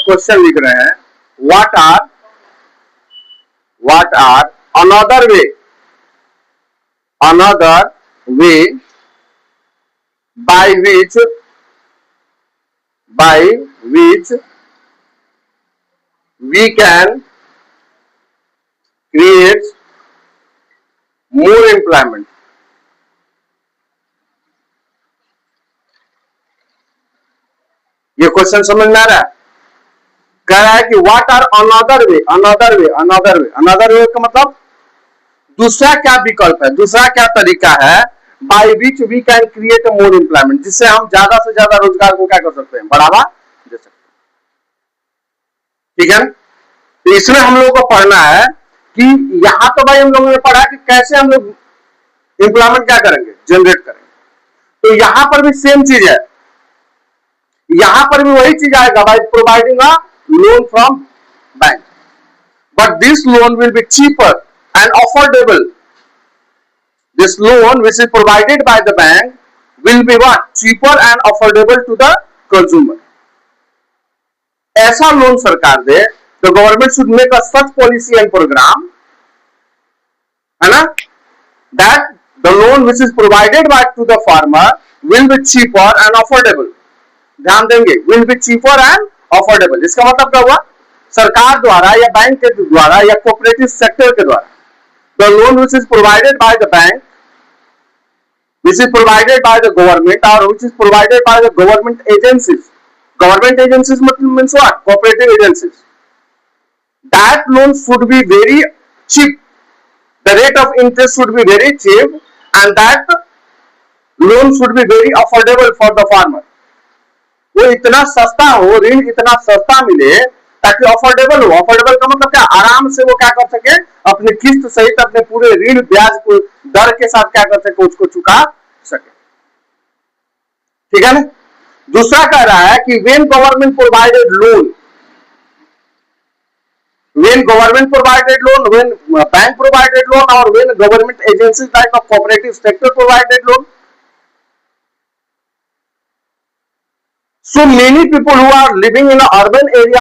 Question लिख रहे हैं, what are another way by which we can create more employment. ये क्वेश्चन समझ में आ रहा है? कह रहा है कि व्हाट आर अनदर वे का मतलब दूसरा क्या विकल्प है, दूसरा क्या तरीका है, by which we can create more employment, जिससे हम ज्यादा से ज्यादा रोजगार को क्या कर सकते हैं, बढ़ावा दे सकते हैं। ठीक है, तो इसमें हम लोगों को पढ़ना है कि यहां तो भाई हम लोगों ने पढ़ा कि कैसे हम लोग एम्प्लॉयमेंट क्या करेंगे, जनरेट करेंगे। तो यहां पर भी सेम चीज है, यहां पर भी वही चीज आएगा, by providing a loan from bank, but this loan will be cheaper and affordable. This loan which is provided by the bank will be what? Cheaper and affordable to the consumer. ऐसा loan सरकार दे, the government should make a such policy and program, है ना, that the loan which is provided by to the farmer will be cheaper and affordable. ध्यान देंगे, will be cheaper and affordable. इसका मतलब क्या हुआ? सरकार द्वारा या बैंक के द्वारा या कोऑपरेटिव सेक्टर के द्वारा the loan which is provided by the bank, which is provided by the government, or which is provided by the government agencies. Government agencies means what? Cooperative agencies. That loan should be very cheap. The rate of interest should be very cheap, and that loan should be very affordable for the farmer. वो इतना सस्ता हो, ऋण इतना सस्ता मिले ताकि affordable हो। अफोर्डेबल का मतलब क्या? आराम से वो क्या कर सके, अपने किस्त सहित अपने पूरे ऋण ब्याज को दर के साथ क्या कर सके, उसको चुका सके। ठीक है ना? दूसरा कह रहा है कि when government provided loan, when bank provided loan or when government agencies like a cooperative sector provided loan, so many people who are living in an urban area